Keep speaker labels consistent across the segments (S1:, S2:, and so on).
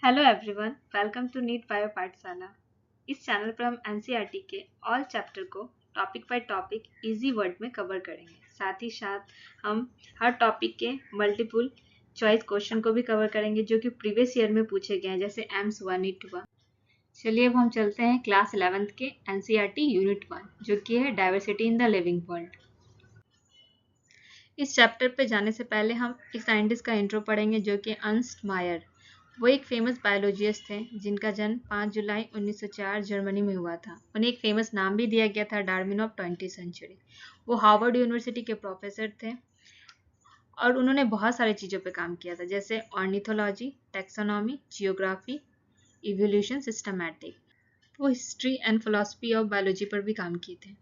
S1: Hello everyone, welcome to NEET bio पाठशाला। इस चैनल पर हम एनसीईआरटी के ऑल चैप्टर को topic by topic easy word में कवर करेंगे। साथ ही साथ हम हर टॉपिक के मल्टीपल चॉइस क्वेश्चन को भी कवर करेंगे जो कि प्रीवियस ईयर में पूछे गए हैं, जैसे एम्स 1 हुआ। चलिए अब हम चलते हैं क्लास 11th के एनसीईआरटी यूनिट 1 जो कि है diversity in the living world. इस चैप्टर पे जाने से पहले हम एक साइंटिस्ट का इंट्रो पढ़ेंगे जो कि अर्नस्ट मायर। वो एक फेमस बायोलॉजिस्ट थे जिनका जन्म 5 जुलाई 1904 जर्मनी में हुआ था। उन्हें एक फेमस नाम भी दिया गया था, डार्विन ऑफ 20th सेंचुरी। वो हार्वर्ड यूनिवर्सिटी के प्रोफेसर थे और उन्होंने बहुत सारी चीज़ों पे काम किया था, जैसे ornithology, taxonomy, geography, evolution, systematic. वो history and philosophy of biology पर भी काम किए थे।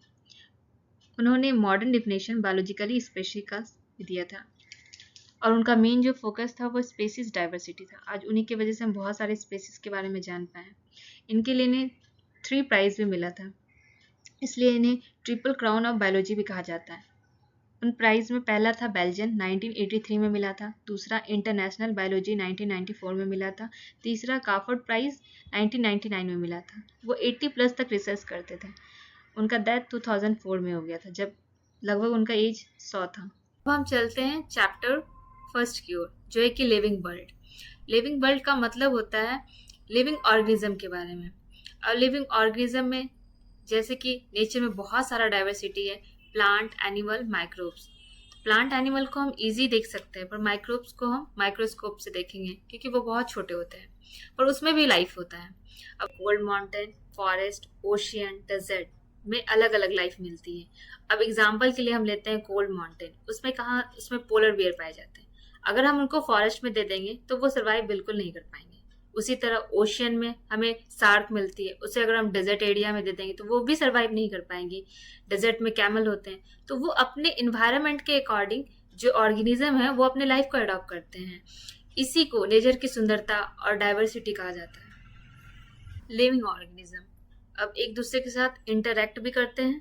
S1: उन्होंने मॉडर्न डिफिनेशन बायोलॉजिकली स्पेशीज का दिया था और उनका मेन जो फोकस था वो स्पेसीज डाइवर्सिटी था। आज उन्हीं की वजह से हम बहुत सारे स्पेसीज के बारे में जान पाए। इनके लिए इन्हें 3 प्राइज भी मिला था, इसलिए इन्हें ट्रिपल क्राउन ऑफ बायोलॉजी भी कहा जाता है। उन प्राइज में पहला था बेल्जियन 1983 में मिला था, दूसरा इंटरनेशनल बायोलॉजी 1994 में मिला था, तीसरा काफर्ड प्राइज 1999 में मिला था। वो 80+ तक रिसर्च करते थे। उनका डेथ 2004 में हो गया था जब लगभग उनका एज 100 था। अब हम चलते हैं चैप्टर फर्स्ट की ओर जो है कि लिविंग वर्ल्ड। लिविंग वर्ल्ड का मतलब होता है लिविंग ऑर्गेनिज्म के बारे में। और लिविंग ऑर्गेनिज्म में जैसे कि नेचर में बहुत सारा डाइवर्सिटी है, plant, animal, microbes. Plant animal को हम इजी देख सकते हैं पर माइक्रोब्स को हम माइक्रोस्कोप से देखेंगे क्योंकि वो बहुत छोटे होते हैं, पर उसमें भी लाइफ होता है। अब cold mountain, forest, ocean, desert में अलग अलग लाइफ मिलती है। अब एग्जाम्पल के लिए हम लेते हैं कोल्ड माउंटेन। उसमें पोलर बियर पाए जाते हैं। अगर हम उनको फॉरेस्ट में दे देंगे तो वो सर्वाइव बिल्कुल नहीं कर पाएंगे। उसी तरह ओशियन में हमें शार्क मिलती है, उसे अगर हम डेजर्ट एरिया में दे देंगे तो वो भी सर्वाइव नहीं कर पाएंगी। डेजर्ट में कैमल होते हैं, तो वो अपने इन्वायरमेंट के अकॉर्डिंग जो ऑर्गेनिज्म है वो अपने लाइफ को अडॉप्ट करते हैं। इसी को नेचर की सुंदरता और डाइवर्सिटी कहा जाता है। लिविंग ऑर्गेनिज्म अब एक दूसरे के साथ इंटरैक्ट भी करते हैं।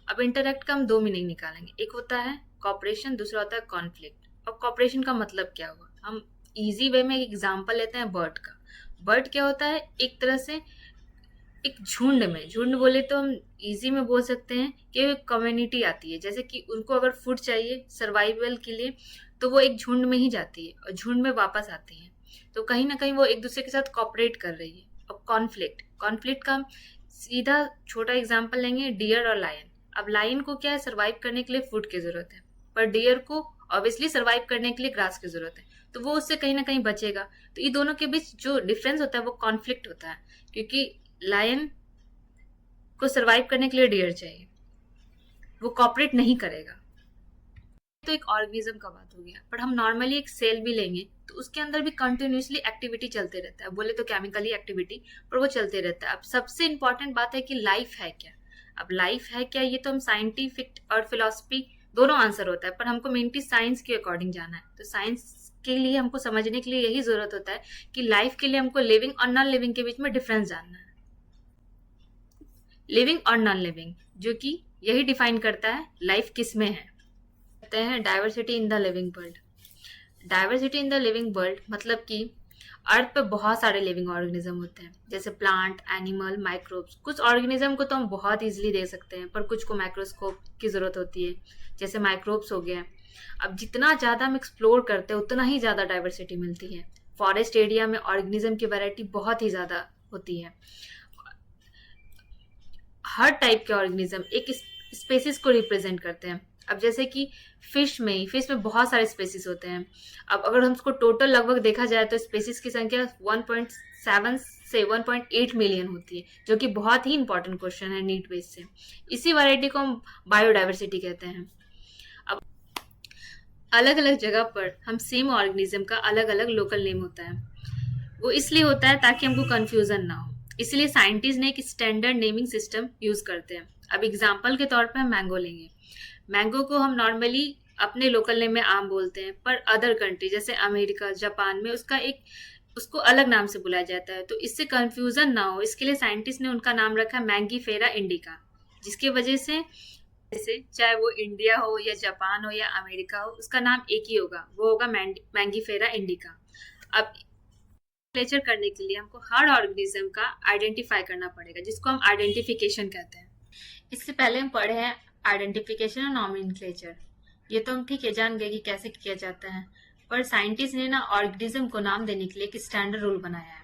S1: अब इंटरैक्ट का हम 2 मीनिंग निकालेंगे, एक होता है कॉपरेशन, दूसरा होता है कॉन्फ्लिक्ट। अब कॉपरेशन का मतलब क्या हुआ, हम इजी वे में एक एग्जांपल लेते हैं बर्ड का। बर्ड क्या होता है, एक तरह से एक झुंड बोले तो हम इजी में बोल सकते हैं कि कम्युनिटी आती है। जैसे कि उनको अगर फूड चाहिए सर्वाइवल के लिए तो वो एक झुंड में ही जाती है और झुंड में वापस आती है, तो कहीं ना कहीं वो एक दूसरे के साथ कॉपरेट कर रही है। अब कॉन्फ्लिक्ट का हम सीधा छोटा एग्जांपल लेंगे, डियर और लायन। अब लायन को क्या है, सर्वाइव करने के लिए फूड की जरूरत है, पर डियर को ऑब्वियसली सर्वाइव करने के लिए ग्रास की जरूरत है, तो वो उससे कहीं ना कहीं बचेगा। तो ये दोनों के बीच जो डिफरेंस होता है वो कॉन्फ्लिक्ट होता है, क्योंकि लायन को सरवाइव करने के लिए डियर चाहिए, वो कॉपरेट नहीं करेगा। तो एक ऑर्गेनिज्म का बात हो गया, पर हम नॉर्मली एक सेल भी लेंगे तो उसके अंदर भी कंटिन्यूसली एक्टिविटी चलते रहता है। बोले तो केमिकली एक्टिविटी, पर वो चलते रहता है। अब सबसे इंपॉर्टेंट बात है कि लाइफ है क्या। अब लाइफ है क्या, ये तो हम साइंटिफिक और फिलोसफी दोनों आंसर होता है, पर हमको मेनली साइंस के अकॉर्डिंग जाना है। तो साइंस के लिए हमको समझने के लिए यही जरूरत होता है कि लाइफ के लिए हमको लिविंग और नॉन लिविंग के बीच में डिफरेंस जानना है। लिविंग और नॉन लिविंग जो कि यही डिफाइन करता है लाइफ किस में है। कहते हैं diversity in the living world. Diversity in the living world मतलब कि अर्थ पे बहुत सारे लिविंग ऑर्गेनिज्म होते हैं, जैसे प्लांट, एनिमल, माइक्रोब्स। कुछ ऑर्गेनिज्म को तो हम बहुत इजीली देख सकते हैं, पर कुछ को माइक्रोस्कोप की जरूरत होती है, जैसे माइक्रोब्स हो गया। अब जितना ज्यादा हम एक्सप्लोर करते हैं उतना ही ज्यादा डाइवर्सिटी मिलती है। फॉरेस्ट एरिया में ऑर्गेनिज्म की वैरायटी बहुत ही ज्यादा होती है। हर टाइप के ऑर्गेनिज्म एक स्पेसिस को रिप्रेजेंट करते हैं। अब जैसे कि फिश में बहुत सारे स्पेसिस होते हैं। अब अगर हम उसको टोटल लगभग देखा जाए तो स्पेसिस की संख्या 1.7 से 1.8 मिलियन होती है, जो कि बहुत ही इंपॉर्टेंट क्वेश्चन है नीट बेस से। इसी वैरायटी को हम बायोडाइवर्सिटी कहते हैं। अब अलग अलग जगह पर हम सेम ऑर्गेनिज्म का अलग अलग लोकल नेम होता है। वो इसलिए होता है ताकि हमको कंफ्यूजन ना हो, इसलिए साइंटिस्ट ने एक स्टैंडर्ड नेमिंग सिस्टम यूज करते हैं। अब एग्जांपल के तौर पे हम मैंगो लेंगे। मैंगो को हम नॉर्मली अपने लोकल नेम में आम बोलते हैं, पर अदर कंट्री जैसे अमेरिका, जापान में उसको अलग नाम से बुलाया जाता है। तो इससे कंफ्यूजन ना हो इसके लिए साइंटिस्ट ने उनका नाम रखा मैंगीफेरा इंडिका, जिसकी वजह से जैसे चाहे वो इंडिया हो या जापान हो या अमेरिका हो, उसका नाम एक ही होगा, वो होगा मैंगीफेरा इंडिका। अब नोमेनक्लेचर करने के लिए हमको हर ऑर्गेनिज्म का आइडेंटिफाई करना पड़ेगा, जिसको हम आइडेंटिफिकेशन कहते हैं। इससे पहले हम पढ़े हैं आइडेंटिफिकेशन और नोमेनक्लेचर। ये तो हम ठीक है जान गए कि कैसे किया जाता है, पर साइंटिस्ट ने ना ऑर्गेनिज्म को नाम देने के लिए एक स्टैंडर्ड रूल बनाया है।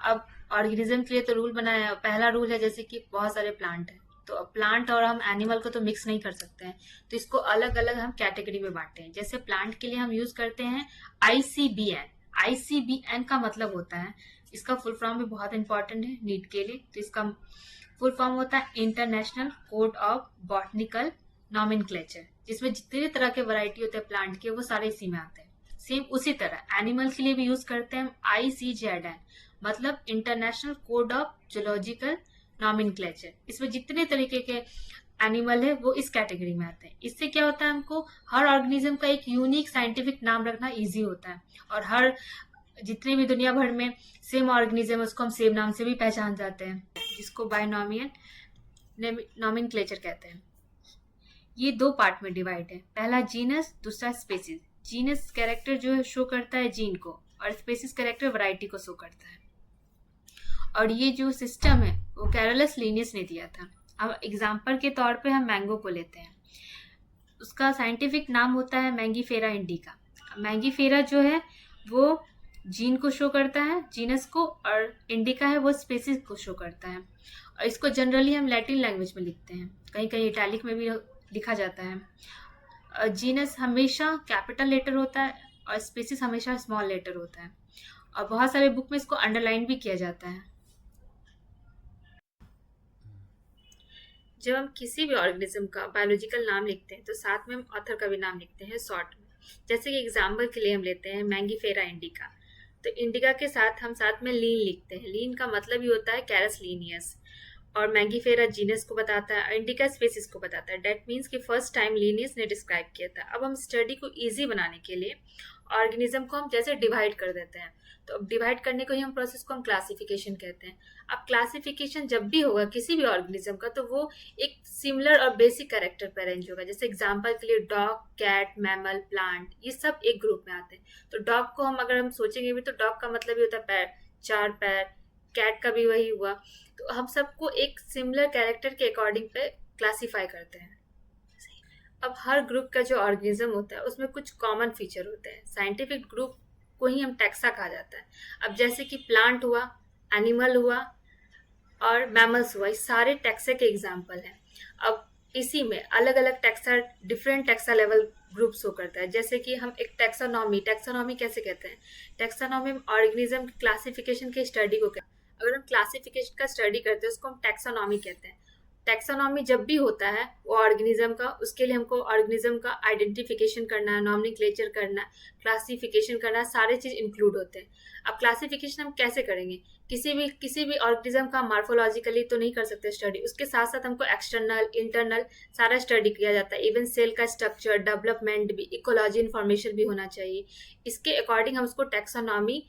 S1: अब ऑर्गेनिज्म के लिए तो रूल बनाया है। पहला रूल है जैसे कि बहुत सारे प्लांट हैं, तो प्लांट और हम एनिमल को तो मिक्स नहीं कर सकते हैं, तो इसको अलग अलग हम कैटेगरी में बांटते हैं। जैसे प्लांट के लिए हम यूज करते हैं ICBN। ICBN का मतलब होता है, इसका फुल फॉर्म भी बहुत इंपॉर्टेंट है नीट के लिए, तो इसका फुल फॉर्म होता है international code of botanical nomenclature, जिसमें जितने तरह के वैरायटी होते हैं प्लांट के वो सारे इसी में आते हैं। सेम उसी तरह एनिमल के लिए भी यूज करते हैं ICZN, मतलब international code of zoological nomenclature. इसमें जितने तरीके के एनिमल है वो इस कैटेगरी में आते हैं। इससे क्या होता है, हमको हर ऑर्गेनिज्म का एक यूनिक साइंटिफिक नाम रखना इजी होता है, और हर जितने भी दुनिया भर में सेम ऑर्गेनिज्म उसको हम सेम नाम से भी पहचान जाते हैं, जिसको बायनॉमियल नॉमेनक्लेचर कहते हैं। ये दो पार्ट में डिवाइड है, पहला जीनस, दूसरा स्पेसीज। जीनस कैरेक्टर जो है शो करता है जीन को, और स्पेसीज कैरेक्टर वैरायटी को शो करता है। और ये जो सिस्टम है वो कैरोलस लिनियस ने दिया था। अब एग्जाम्पल के तौर पे हम मैंगो को लेते हैं, उसका साइंटिफिक नाम होता है मैंगीफेरा इंडिका। मैंगीफेरा जो है वो जीन को शो करता है, जीनस को, और इंडिका है वो स्पेसीज को शो करता है। और इसको जनरली हम लैटिन लैंग्वेज में लिखते हैं, कहीं कहीं इटैलिक में भी लिखा जाता है। जीनस हमेशा कैपिटल लेटर होता है और स्पेसीज हमेशा स्मॉल लेटर होता है, और बहुत सारे बुक में इसको अंडरलाइन भी किया जाता है। जब हम किसी भी ऑर्गेनिज्म का बायोलॉजिकल नाम लिखते हैं तो साथ में हम ऑथर का भी नाम लिखते हैं शॉर्ट में। जैसे कि एग्जाम्पल के लिए हम लेते हैं मैंगीफेरा इंडिका, तो इंडिका के साथ हम साथ में लीन लिखते हैं। लीन का मतलब ही होता है कैरस लीनियस, और मैंगीफेरा जीनस को बताता है, इंडिका स्पीसीज को बताता है। डेट मीन्स कि फर्स्ट टाइम लीनियस ने डिस्क्राइब किया था। अब हम स्टडी को इजी बनाने के लिए ऑर्गेनिज्म को हम जैसे डिवाइड कर देते हैं, तो अब डिवाइड करने को ही हम प्रोसेस को हम क्लासिफिकेशन कहते हैं। अब क्लासिफिकेशन जब भी होगा किसी भी ऑर्गेनिज्म का, तो वो एक सिमिलर और बेसिक कैरेक्टर पर अरेंज होगा। जैसे एग्जांपल के लिए डॉग, कैट, मैमल, प्लांट, ये सब एक ग्रुप में आते हैं। तो डॉग को हम अगर हम सोचेंगे भी, तो डॉग का मतलब ही होता है पैर, 4 पैर। कैट का भी वही हुआ। तो हम सबको एक सिमिलर कैरेक्टर के अकॉर्डिंग पे क्लासीफाई करते हैं। अब हर ग्रुप का जो ऑर्गेनिज्म होता है उसमें कुछ कॉमन फीचर होते हैं। साइंटिफिक ग्रुप को ही हम टैक्सा कहा जाता है। अब जैसे कि प्लांट हुआ, एनिमल हुआ और मैमल्स हुआ, ये सारे टैक्सा के एग्जाम्पल हैं। अब इसी में अलग अलग taxa, different taxa level groups हो करता है। जैसे कि हम एक टैक्सानॉमी कैसे कहते हैं? टैक्सानॉमी ऑर्गेनिज्म क्लासिफिकेशन के स्टडी को कहते हैं। अगर हम क्लासिफिकेशन का स्टडी करते हैं उसको हम टैक्सानॉमी कहते हैं। टैक्सानॉमी जब भी होता है वो ऑर्गेनिज्म का, उसके लिए हमको ऑर्गेनिज्म का आइडेंटिफिकेशन करना है, नॉमेनक्लेचर करना है, क्लासिफिकेशन करना है, सारे चीज इंक्लूड होते हैं। अब क्लासिफिकेशन हम कैसे करेंगे? किसी भी ऑर्गेनिज्म का मार्फोलॉजिकली तो नहीं कर सकते स्टडी, उसके साथ साथ हमको एक्सटर्नल, इंटरनल सारा स्टडी किया जाता है। इवन सेल का स्ट्रक्चर, डेवलपमेंट भी, इकोलॉजी इन्फॉर्मेशन भी होना चाहिए। इसके अकॉर्डिंग हम उसको टैक्सानॉमी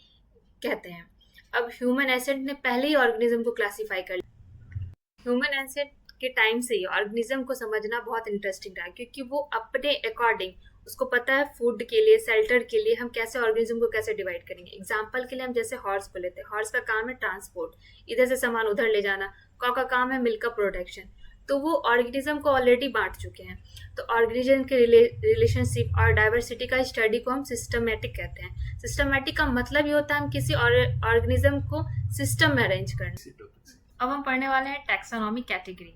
S1: कहते हैं। अब ह्यूमन एसेट ने पहले ही ऑर्गेनिज्म को क्लासीफाई कर लिया। ह्यूमन एसेट के टाइम से ही ऑर्गेनिज्म को समझना बहुत इंटरेस्टिंग रहा, क्योंकि वो अपने अकॉर्डिंग उसको पता है फूड के लिए, शेल्टर के लिए हम कैसे ऑर्गेनिज्म को कैसे डिवाइड करेंगे। एग्जांपल के लिए हम जैसे हॉर्स को लेते हैं। हॉर्स का काम है ट्रांसपोर्ट, इधर से सामान उधर ले जाना। कॉ का काम है मिल्क का प्रोडक्शन। तो वो ऑर्गेनिज्म को ऑलरेडी बांट चुके हैं। तो ऑर्गेनिज्म के रिलेशनशिप और डाइवर्सिटी का स्टडी को हम सिस्टमेटिक कहते हैं। सिस्टमेटिक का मतलब ये होता है हम किसी ऑर्गेनिज्म को सिस्टम में अरेंज करना। अब हम पढ़ने वाले हैं टैक्सोनॉमी कैटेगरी।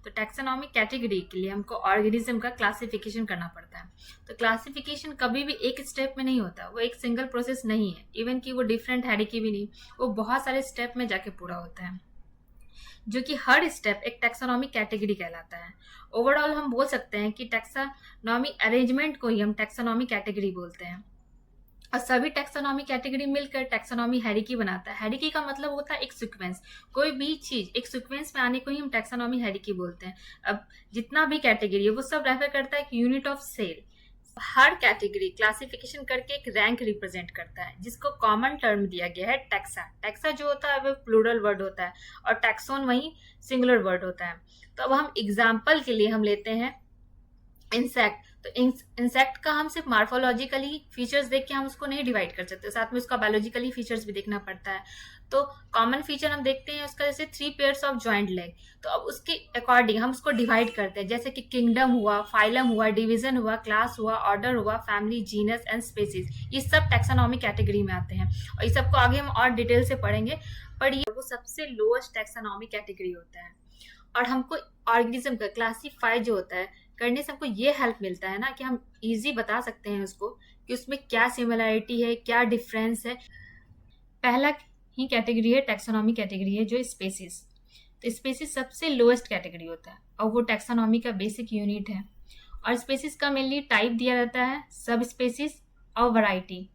S1: तो टैक्सोनॉमी कैटेगरी के लिए हमको ऑर्गेनिज्म का क्लासिफिकेशन करना पड़ता है। तो क्लासिफिकेशन कभी भी एक स्टेप में नहीं होता, वो एक सिंगल प्रोसेस नहीं है। इवन कि वो डिफरेंट हेरिकी भी नहीं, वो बहुत सारे स्टेप में जाके पूरा होता है, जो कि हर स्टेप एक टैक्सोनॉमी कैटेगरी कहलाता है। ओवरऑल हम बोल सकते हैं कि टैक्सोनॉमी अरेंजमेंट को ही हम टैक्सोनॉमी कैटेगरी बोलते हैं, और सभी टैक्सोनॉमी कैटेगरी मिलकर टैक्सोनॉमी हेरिकी बनाता है। हेरिकी का मतलब होता है एक सीक्वेंस, कोई भी चीज एक सीक्वेंस में आने को ही हम टैक्सोनॉमी हेरिकी बोलते हैं। अब जितना भी कैटेगरी है वो सब रेफर करता है कि यूनिट ऑफ सेल। हर कैटेगरी क्लासिफिकेशन करके एक रैंक रिप्रेजेंट करता है, जिसको कॉमन टर्म दिया गया है टैक्सा। टैक्सा जो होता है वो प्लूरल वर्ड होता है, और टैक्सोन वही सिंगुलर वर्ड होता है। तो अब हम एग्जाम्पल के लिए हम लेते हैं इंसेक्ट। तो इंसेक्ट का हम सिर्फ मार्फोलॉजिकली फीचर्स देख के हम उसको नहीं डिवाइड कर सकते, साथ में उसका बायोलॉजिकली फीचर्स भी देखना पड़ता है। तो कॉमन फीचर हम देखते हैं उसका, जैसे 3 पेयर्स ऑफ जॉइंट लेग, तो अब उसके अकॉर्डिंग हम उसको डिवाइड करते हैं, जैसे कि किंगडम हुआ, फाइलम हुआ, डिवीजन हुआ, क्लास हुआ, ऑर्डर हुआ, फैमिली, जीनस एंड स्पेसीज, ये सब टैक्सोनॉमी कैटेगरी में आते हैं और इस सबको आगे हम और डिटेल से पढ़ेंगे। पर ये वो सबसे लोएस्ट टैक्सोनॉमी कैटेगरी होता है और हमको ऑर्गेनिज्म का क्लासीफाई जो होता है करने से हमको ये हेल्प मिलता है ना कि हम इजी बता सकते हैं उसको कि उसमें क्या सिमिलरिटी है, क्या डिफरेंस है। पहला ही कैटेगरी है टैक्सोनॉमी कैटेगरी है जो स्पेसीज। तो स्पेसीज सबसे लोएस्ट कैटेगरी होता है और वो टैक्सोनॉमी का बेसिक यूनिट है। और स्पेसीज का मेनली टाइप दिया जाता है सब स्पेसीज और वैरायटी।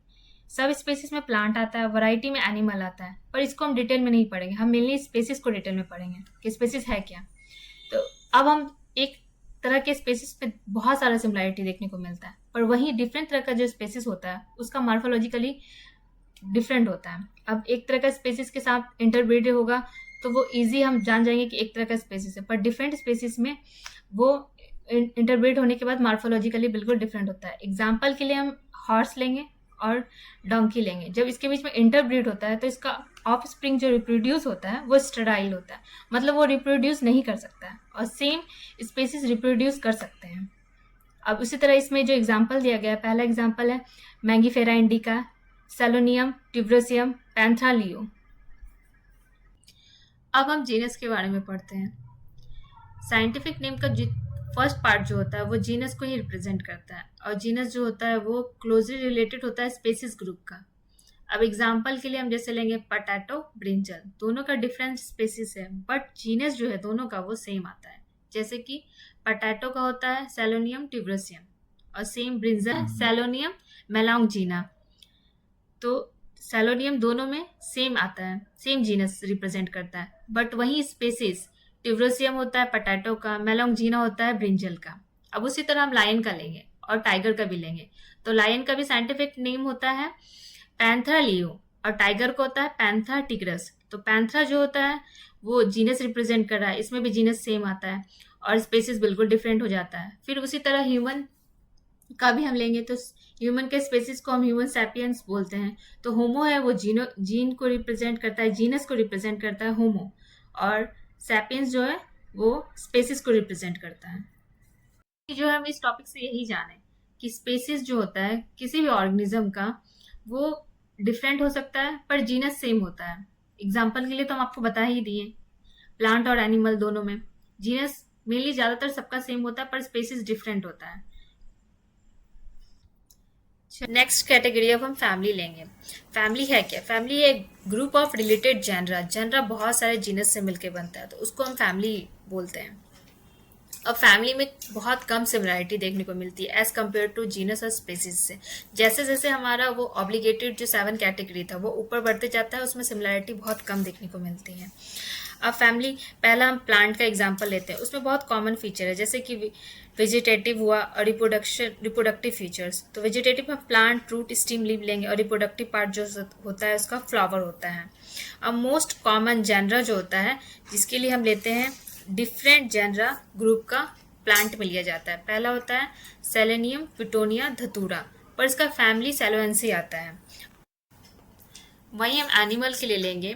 S1: सब स्पेसीज में प्लांट आता है, वैरायटी में एनिमल आता है, पर इसको हम डिटेल में नहीं पढ़ेंगे, हम मेनली स्पेसीज को डिटेल में पढ़ेंगे कि स्पेसीज है क्या। तो अब हम एक तरह के स्पेसीज पे बहुत सारा सिमिलरिटी देखने को मिलता है, पर वही डिफरेंट तरह का जो स्पेसीज होता है उसका मार्फोलॉजिकली डिफरेंट होता है। अब एक तरह का स्पेसीज के साथ इंटरब्रीड होगा तो वो इजी हम जान जाएंगे कि एक तरह का स्पेसीज है, पर डिफरेंट स्पेसीज में वो इंटरब्रीड होने के बाद मार्फोलॉजिकली बिल्कुल डिफरेंट होता है। एग्जाम्पल के लिए हम हॉर्स लेंगे और डोंकी लेंगे। जब इसके बीच में इंटरब्रीड होता है तो इसका ऑफ स्प्रिंग जो रिप्रोड्यूस होता है वो स्टेराइल होता है, मतलब वो रिप्रोड्यूस नहीं कर सकता है, और सेम स्पेसीज रिप्रोड्यूस कर सकते हैं। अब उसी तरह इसमें जो एग्जाम्पल दिया गया है, पहला एग्जाम्पल है मैंगीफेरा इंडिका, सेलोनियम, टिब्रोसियम, पैंथ्रालियो। अब हम जीनस के बारे में पढ़ते हैं। साइंटिफिक नेम का फर्स्ट पार्ट जो होता है वो जीनस को ही रिप्रेजेंट करता है और जीनस जो होता है वो क्लोजली रिलेटेड होता है स्पेसीज ग्रुप का। अब एग्जाम्पल के लिए हम जैसे लेंगे पटैटो, ब्रिंजल, दोनों का डिफरेंट स्पेसीज है बट जीनस जो है दोनों का वो सेम आता है। जैसे कि पटैटो का होता है सेलोनियम टिब्रोसियम और सेम ब्रिंजल सेलोनियम मेलॉन्गजीना। तो सेलोनियम दोनों में सेम आता है, सेम जीनस रिप्रेजेंट करता है, बट वही स्पेसीज टिब्रोसियम होता है पटैटो का, मेलॉन्गजीना होता है ब्रिंजल का। अब उसी तरह हम लायन का लेंगे और टाइगर का भी लेंगे। तो लायन का भी साइंटिफिक नेम होता है पैंथरा लियो और टाइगर को होता है पैंथरा टिग्रस। तो पैंथरा जो होता है वो जीनस रिप्रेजेंट कर रहा है, इसमें भी जीनस सेम आता है और स्पेसीज बिल्कुल डिफरेंट हो जाता है। फिर उसी तरह ह्यूमन का भी हम लेंगे तो ह्यूमन के स्पेसीज को हम ह्यूमन सैपियंस बोलते हैं। तो होमो है वो जीन को रिप्रेजेंट करता है, जीनस को रिप्रेजेंट करता है होमो, और सैपियंस जो है वो स्पेसीज को रिप्रेजेंट करता है। जो है हम इस टॉपिक से यही जाने कि स्पेसीज जो होता है किसी भी ऑर्गेनिज्म का वो डिफरेंट हो सकता है पर जीनस सेम होता है। एग्जाम्पल के लिए तो हम आपको बता ही दिए, प्लांट और एनिमल दोनों में जीनस मेनली ज्यादातर सबका सेम होता है पर स्पेसीज डिफरेंट होता है। नेक्स्ट कैटेगरी अब हम फैमिली लेंगे। फैमिली है क्या? फैमिली एक group of related genera, genera बहुत सारे जीनस से मिलकर बनता है तो उसको हम फैमिली बोलते हैं। अब फैमिली में बहुत कम सिमिलरिटी देखने को मिलती है एज कम्पेयर टू जीनस और स्पेसीज से। जैसे जैसे हमारा वो ऑब्लिगेटेड जो 7 कैटेगरी था वो ऊपर बढ़ते जाता है उसमें सिमिलरिटी बहुत कम देखने को मिलती है। अब फैमिली, पहला हम प्लांट का एग्जांपल लेते हैं, उसमें बहुत कॉमन फीचर है जैसे कि वेजिटेटिव हुआ और रिप्रोडक्टिव फीचर्स। तो वेजिटेटिव में प्लांट, रूट, स्टीम, लीव लेंगे और रिप्रोडक्टिव पार्ट जो होता है उसका फ्लावर होता है। अब मोस्ट कॉमन जेनरा जो होता है जिसके लिए हम लेते हैं डिफरेंट जेनरा ग्रुप का प्लांट में लिया जाता है। पहला होता है सेलेनियम, पिटोनिया, धतूरा, पर इसका फैमिली सेलोएंसी आता है। वहीं हम एनिमल के लिए लेंगे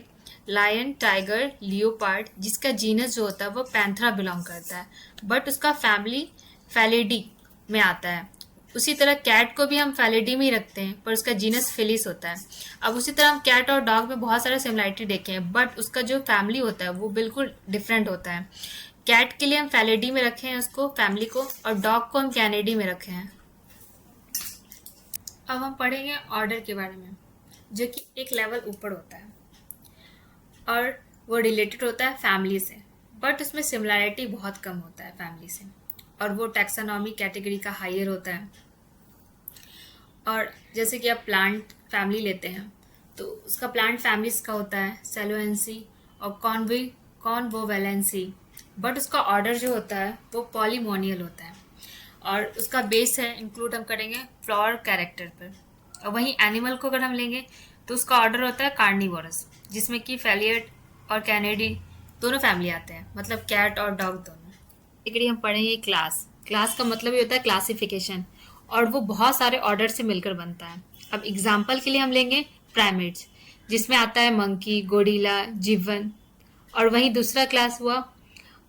S1: लायन, टाइगर, लियोपार्ड, जिसका जीनस जो होता है वो पैंथरा बिलोंग करता है बट उसका फैमिली फैलिडी में आता है। उसी तरह कैट को भी हम फैलिडी में ही रखते हैं पर उसका जीनस फिलिस होता है। अब उसी तरह हम कैट और डॉग में बहुत सारे सिमिलरिटी देखे हैं बट उसका जो फैमिली होता है वो बिल्कुल डिफरेंट होता है। कैट के लिए हम फैलिडी में रखे हैं उसको, फैमिली को, और डॉग को हम कैनेडी में रखे हैं। अब हम पढ़ेंगे ऑर्डर के बारे में जो कि एक लेवल ऊपर होता है और वो रिलेटेड होता है फैमिली से बट उसमें सिमिलरिटी बहुत कम होता है फैमिली से, और वो टैक्सोनॉमी कैटेगरी का हायर होता है। और जैसे कि आप प्लांट फैमिली लेते हैं तो उसका प्लांट फैमिलीज का होता है सेलोएंसी और कॉन्वोवेलेंसी, बट उसका ऑर्डर जो होता है वो पॉलीमोनियल होता है और उसका बेस है इंक्लूड हम करेंगे फ्लोर कैरेक्टर पर। और वहीं एनिमल को अगर हम लेंगे तो उसका ऑर्डर होता है कार्निवोरस, जिसमें कि फैलियट और कैनेडी दोनों फैमिली आते हैं, मतलब कैट और डॉग दोनों। कैटेगरी हम पढ़ेंगे क्लास। क्लास का मतलब ये होता है क्लासिफिकेशन, और वो बहुत सारे ऑर्डर से मिलकर बनता है। अब एग्जाम्पल के लिए हम लेंगे प्राइमेट्स, जिसमें आता है मंकी, गोरिल्ला, जिवन। और वहीं दूसरा क्लास हुआ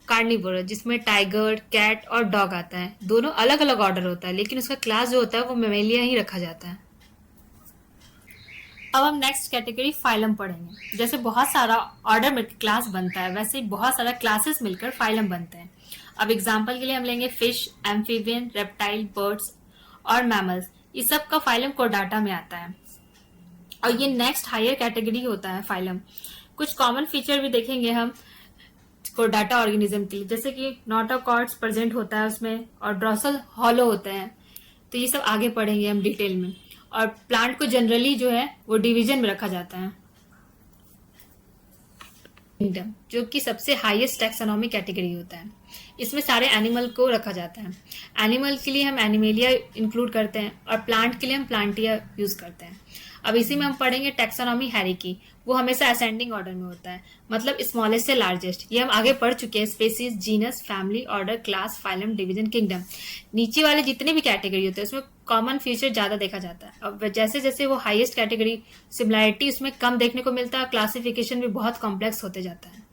S1: कार्निवोरस, जिसमें टाइगर, कैट और डॉग आता है। दोनों अलग अलग ऑर्डर होता है, लेकिन उसका क्लास जो होता है वो मेमेलिया ही रखा जाता है। अब हम नेक्स्ट कैटेगरी फाइलम पढ़ेंगे। जैसे बहुत सारा ऑर्डर मिलकर क्लास बनता है, वैसे ही बहुत सारा क्लासेस मिलकर फाइलम बनते हैं। अब एग्जाम्पल के लिए हम लेंगे फिश, एम्फीबियन, रेप्टाइल, बर्ड्स और मैमल्स। इस सब का फाइलम कोर्डाटा में आता है, और ये नेक्स्ट हायर कैटेगरी होता है फाइलम। कुछ कॉमन फीचर भी देखेंगे हम कोर्डाटा ऑर्गेनिज्म के लिए, जैसे कि नोटोकॉर्ड्स प्रेजेंट होता है उसमें, और ड्रॉसल हॉलो होते हैं। तो ये सब आगे पढ़ेंगे हम डिटेल में। और प्लांट को जनरली जो है वो डिवीजन में रखा जाता है। किंगडम, जो कि सबसे हाईएस्ट टैक्सोनॉमी कैटेगरी होता है, इसमें सारे एनिमल को रखा जाता है। एनिमल के लिए हम एनिमेलिया इंक्लूड करते हैं, और प्लांट के लिए हम प्लांटिया यूज करते हैं। अब इसी में हम पढ़ेंगे टैक्सोनॉमी हैरिकी। वो हमेशा असेंडिंग ऑर्डर में होता है, मतलब स्मॉलेस्ट से लार्जेस्ट। ये हम आगे पढ़ चुके हैं, species, genus, family, order, class, phylum, division, kingdom. नीचे वाले जितने भी कैटेगरी होते हैं उसमें कॉमन फीचर ज्यादा देखा जाता है। अब जैसे जैसे वो हाईएस्ट कैटेगरी, सिमिलैरिटी उसमें कम देखने को मिलता है, क्लासिफिकेशन भी बहुत कॉम्प्लेक्स होते जाता है।